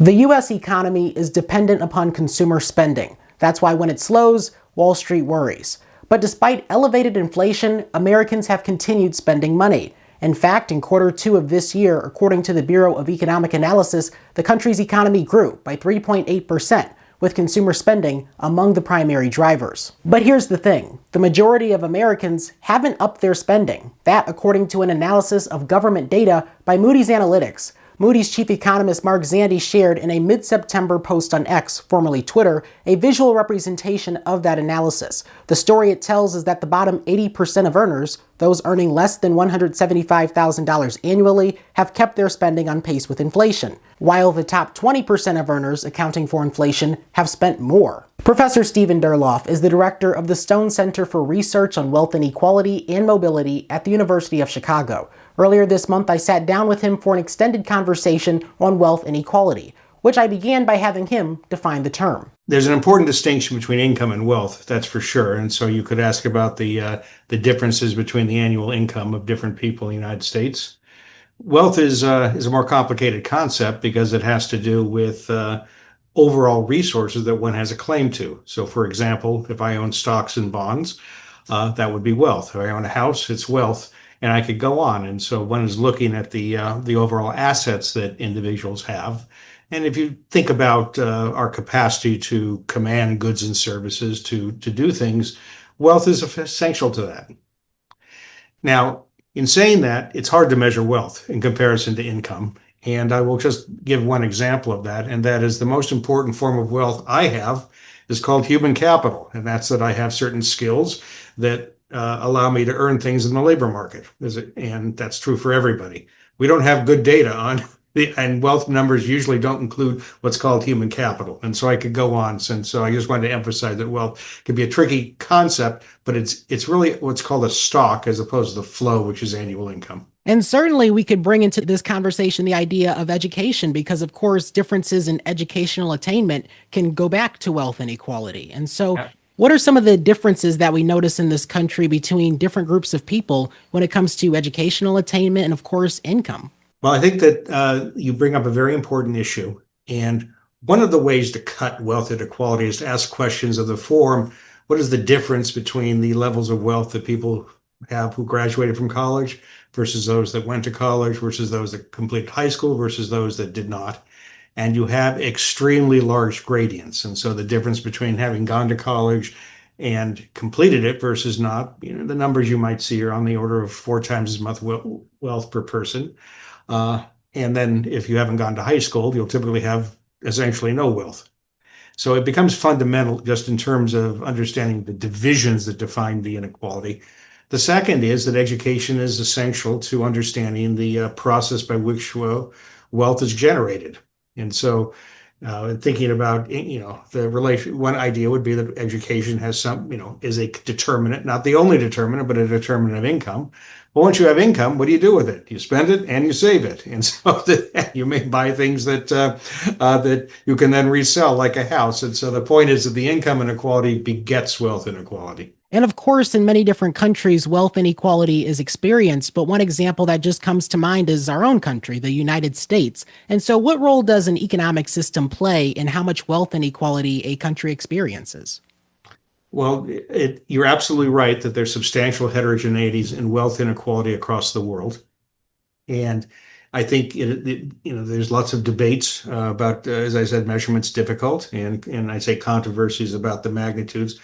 The US economy is dependent upon consumer spending. That's why when it slows, Wall Street worries. But despite elevated inflation, Americans have continued spending money. In fact, in Q2 of this year, according to the Bureau of Economic Analysis, the country's economy grew by 3.8%, with consumer spending among the primary drivers. But here's the thing, the majority of Americans haven't upped their spending. That, according to an analysis of government data by Moody's Analytics. Moody's chief economist Mark Zandi shared in a mid-September post on X, formerly Twitter, a visual representation of that analysis. The story it tells is that the bottom 80% of earners, those earning less than $175,000 annually, have kept their spending on pace with inflation, while the top 20% of earners accounting for inflation have spent more. Professor Steven Durlauf is the director of the Stone Center for Research on Wealth Inequality and Mobility at the University of Chicago. Earlier this month, I sat down with him for an extended conversation on wealth inequality, which I began by having him define the term. There's an important distinction between income and wealth, that's for sure. And so you could ask about the differences between the annual income of different people in the United States. Wealth is a more complicated concept because it has to do with overall resources that one has a claim to. So, for example, if I own stocks and bonds, that would be wealth. If I own a house, it's wealth. And I could go on. And so one is looking at the overall assets that individuals have. And if you think about our capacity to command goods and services, to do things, wealth is essential to that. Now, in saying that, it's hard to measure wealth in comparison to income. And I will just give one example of that. And that is the most important form of wealth I have is called human capital. And that's that I have certain skills that allow me to earn things in the labor market. And that's true for everybody. We don't have good data on and wealth numbers usually don't include what's called human capital. And so I could go on. And so I just wanted to emphasize that wealth can be a tricky concept, but it's really what's called a stock as opposed to the flow, which is annual income. And certainly we could bring into this conversation the idea of education because, of course, differences in educational attainment can go back to wealth inequality. And so what are some of the differences that we notice in this country between different groups of people when it comes to educational attainment and, of course, income? Well, I think that you bring up a very important issue. And one of the ways to cut wealth inequality is to ask questions of the form, what is the difference between the levels of wealth that people have who graduated from college versus those that went to college versus those that completed high school versus those that did not? And you have extremely large gradients. And so the difference between having gone to college and completed it versus not, the numbers you might see are on the order of 4 times as much wealth per person. And then if you haven't gone to high school, you'll typically have essentially no wealth. So it becomes fundamental just in terms of understanding the divisions that define the inequality. The second is that education is essential to understanding the process by which wealth is generated. And so thinking about, the relation, one idea would be that education has is a determinant, not the only determinant, but a determinant of income. But once you have income, what do you do with it? You spend it and you save it. And so you may buy things that you can then resell like a house. And so the point is that the income inequality begets wealth inequality. And of course, in many different countries, wealth inequality is experienced, but one example that just comes to mind is our own country, the United States. And so what role does an economic system play in how much wealth inequality a country experiences? Well, you're absolutely right that there's substantial heterogeneities in wealth inequality across the world. And I think there's lots of debates about, as I said, measurement's difficult, and I say controversies about the magnitudes.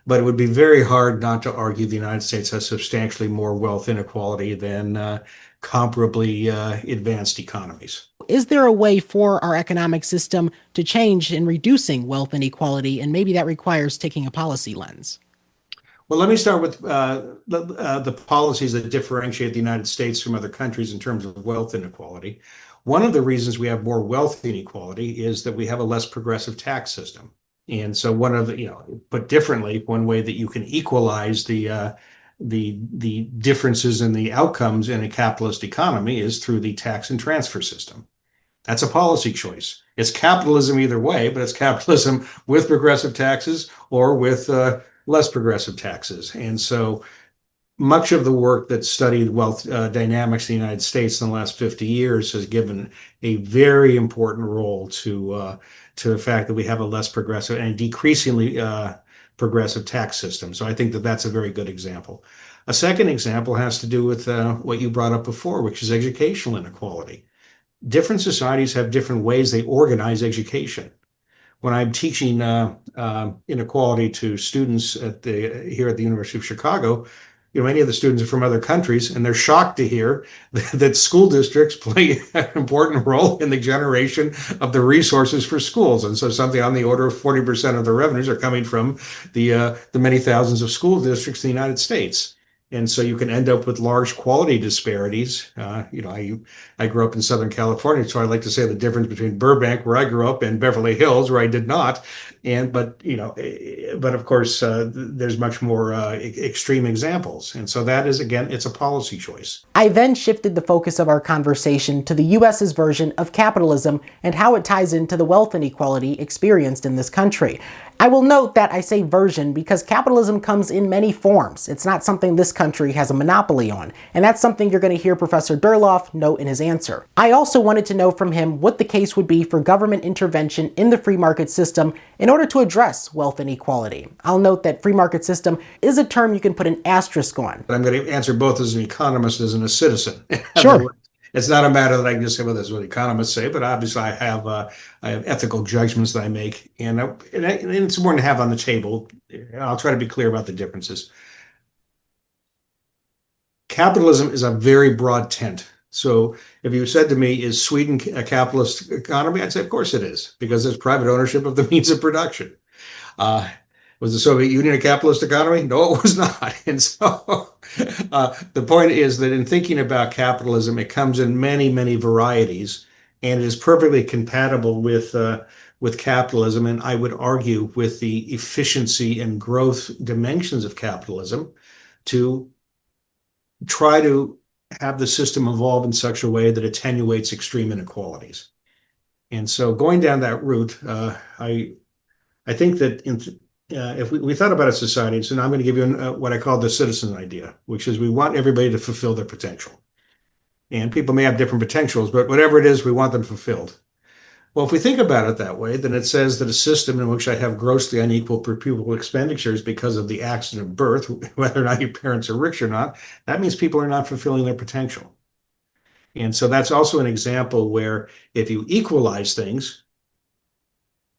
But it would be very hard not to argue the United States has substantially more wealth inequality than comparably advanced economies. Is there a way for our economic system to change in reducing wealth inequality, and maybe that requires taking a policy lens? Well, let me start with the policies that differentiate the United States from other countries in terms of wealth inequality. One of the reasons we have more wealth inequality is that we have a less progressive tax system. And so one of the, put differently, one way that you can equalize the differences in the outcomes in a capitalist economy is through the tax and transfer system. That's a policy choice. It's capitalism either way, but it's capitalism with progressive taxes or with less progressive taxes. And so much of the work that studied wealth dynamics in the United States in the last 50 years has given a very important role to the fact that we have a less progressive and decreasingly progressive tax system. So I think that that's a very good example. A second example has to do with what you brought up before, which is educational inequality. Different societies have different ways they organize education. When I'm teaching inequality to students here at the University of Chicago, many of the students are from other countries, and they're shocked to hear that school districts play an important role in the generation of the resources for schools. And so something on the order of 40% of the revenues are coming from the many thousands of school districts in the United States. And so you can end up with large quality disparities. I grew up in Southern California, so I like to say the difference between Burbank, where I grew up, and Beverly Hills, where I did not. But of course, there's much more extreme examples. And so that is, again, it's a policy choice. I then shifted the focus of our conversation to the US's version of capitalism and how it ties into the wealth inequality experienced in this country. I will note that I say version because capitalism comes in many forms. It's not something this country has a monopoly on, and that's something you're going to hear Professor Durlauf note in his answer. I also wanted to know from him what the case would be for government intervention in the free market system in order to address wealth inequality. I'll note that free market system is a term you can put an asterisk on. But I'm going to answer both as an economist as a citizen. Sure. It's not a matter that I can just say, well, this is what economists say, but obviously I have ethical judgments that I make, and it's important to have on the table. I'll try to be clear about the differences. Capitalism is a very broad tent. So if you said to me, is Sweden a capitalist economy? I'd say, of course it is, because there's private ownership of the means of production. Was the Soviet Union a capitalist economy? No, it was not. And so the point is that in thinking about capitalism, it comes in many, many varieties, and it is perfectly compatible with capitalism, and I would argue with the efficiency and growth dimensions of capitalism to try to have the system evolve in such a way that attenuates extreme inequalities. And so going down that route, I think that if we thought about a society, so now I'm going to give you what I call the citizen idea, which is we want everybody to fulfill their potential. And people may have different potentials, but whatever it is, we want them fulfilled. Well, if we think about it that way, then it says that a system in which I have grossly unequal per pupil expenditures because of the accident of birth, whether or not your parents are rich or not, that means people are not fulfilling their potential. And so that's also an example where if you equalize things,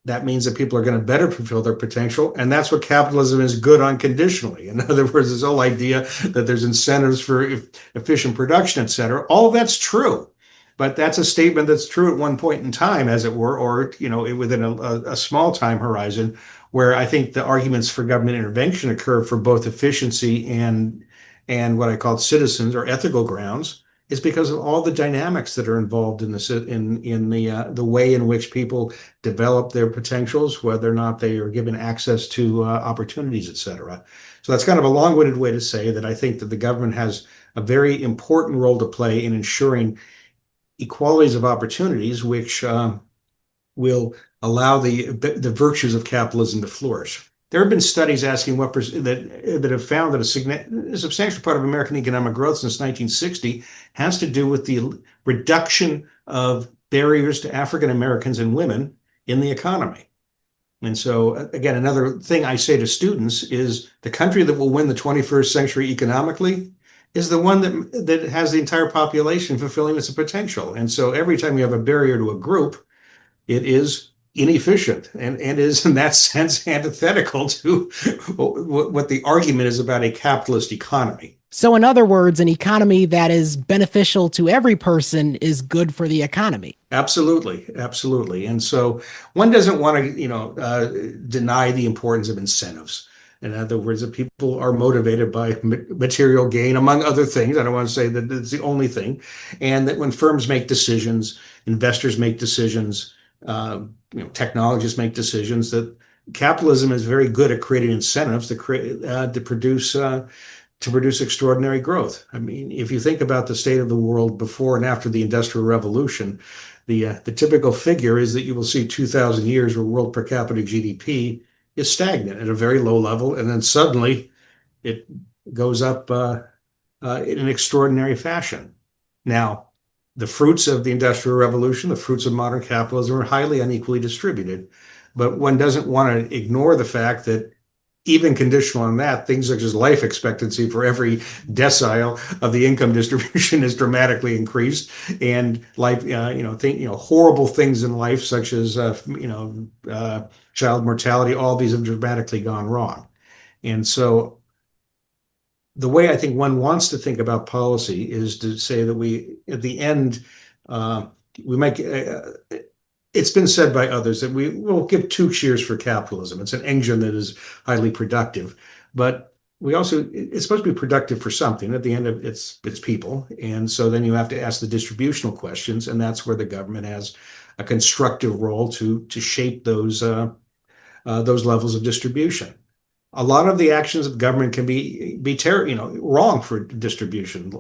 that means that people are going to better fulfill their potential. And that's what capitalism is good unconditionally. In other words, this whole idea that there's incentives for efficient production, et cetera, all of that's true. But that's a statement that's true at one point in time, as it were, or within a small time horizon, where I think the arguments for government intervention occur for both efficiency and what I call citizens or ethical grounds, is because of all the dynamics that are involved in the way in which people develop their potentials, whether or not they are given access to opportunities, et cetera. So that's kind of a long-winded way to say that I think that the government has a very important role to play in ensuring equalities of opportunities, which will allow the virtues of capitalism to flourish. There have been studies asking that have found that a substantial part of American economic growth since 1960 has to do with the reduction of barriers to African Americans and women in the economy. And so, again, another thing I say to students is the country that will win the 21st century economically is the one that has the entire population fulfilling its potential. And so every time you have a barrier to a group, it is inefficient and is in that sense antithetical to what the argument is about a capitalist economy. So in other words, an economy that is beneficial to every person is good for the economy. Absolutely, absolutely. And so one doesn't want to, deny the importance of incentives. In other words, that people are motivated by material gain, among other things. I don't want to say that it's the only thing. And that when firms make decisions, investors make decisions, technologists make decisions, that capitalism is very good at creating incentives to produce extraordinary growth. I mean, if you think about the state of the world before and after the Industrial Revolution, the typical figure is that you will see 2,000 years where world per capita GDP is stagnant at a very low level, and then suddenly it goes up in an extraordinary fashion. Now, the fruits of the Industrial Revolution, the fruits of modern capitalism are highly unequally distributed. But one doesn't want to ignore the fact that even conditional on that, things such as life expectancy for every decile of the income distribution is dramatically increased, and life, horrible things in life such as child mortality, all these have dramatically gone wrong. And so, the way I think one wants to think about policy is to say that we, at the end, we might. It's been said by others that we will give two cheers for capitalism. It's an engine that is highly productive, but it's supposed to be productive for something. At the end of it's people, and so then you have to ask the distributional questions, and that's where the government has a constructive role to shape those levels of distribution. A lot of the actions of government can be wrong for distribution.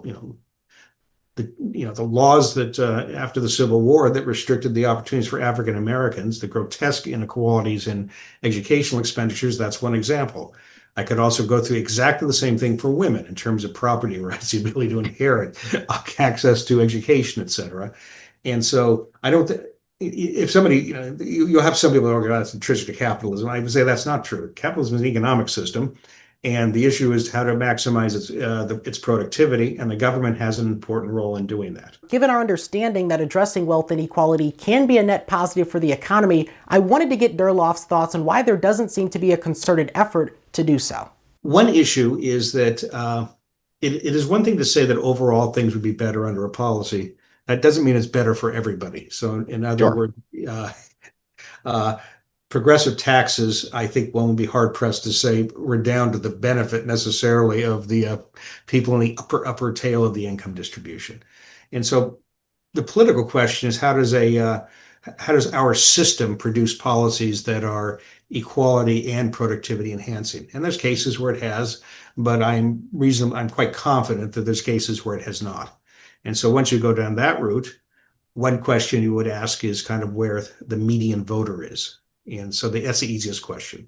The laws that after the Civil War that restricted the opportunities for African Americans, the grotesque inequalities in educational expenditures, that's one example. I could also go through exactly the same thing for women in terms of property rights, the ability to inherit, access to education, et cetera. And so I don't think, if somebody, you'll have some people argue that's intrinsic to capitalism. I would say that's not true. Capitalism is an economic system, and the issue is how to maximize its productivity, and the government has an important role in doing that. Given our understanding that addressing wealth inequality can be a net positive for the economy, I wanted to get Durlauf's thoughts on why there doesn't seem to be a concerted effort to do so. One issue is that it is one thing to say that overall things would be better under a policy. That doesn't mean it's better for everybody. So in other words, progressive taxes, I think one would be hard pressed to say we're down to the benefit necessarily of the people in the upper tail of the income distribution. And so the political question is how does our system produce policies that are equality and productivity enhancing? And there's cases where it has, but I'm quite confident that there's cases where it has not. And so once you go down that route, one question you would ask is kind of where the median voter is. And so that's the easiest question.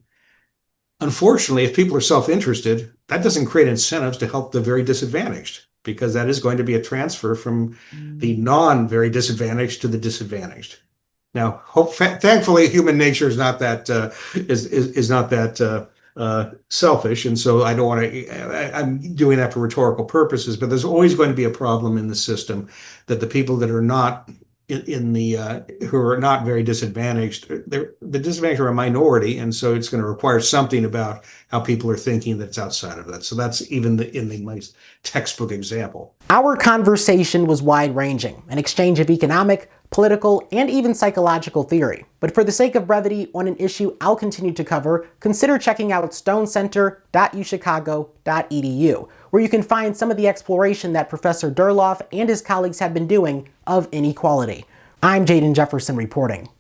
Unfortunately, if people are self-interested, that doesn't create incentives to help the very disadvantaged, because that is going to be a transfer from the non-very disadvantaged to the disadvantaged. Now, thankfully, human nature is not that selfish, and so I don't want to. I'm doing that for rhetorical purposes, but there's always going to be a problem in the system that the people that are not who are not very disadvantaged, the disadvantaged are a minority, and so it's going to require something about how people are thinking that's outside of that. So that's even in the most textbook example. Our conversation was wide-ranging, an exchange of economic, political, and even psychological theory. But for the sake of brevity on an issue I'll continue to cover, consider checking out stonecenter.uchicago.edu, where you can find some of the exploration that Professor Durlauf and his colleagues have been doing of inequality. I'm Jaden Jefferson reporting.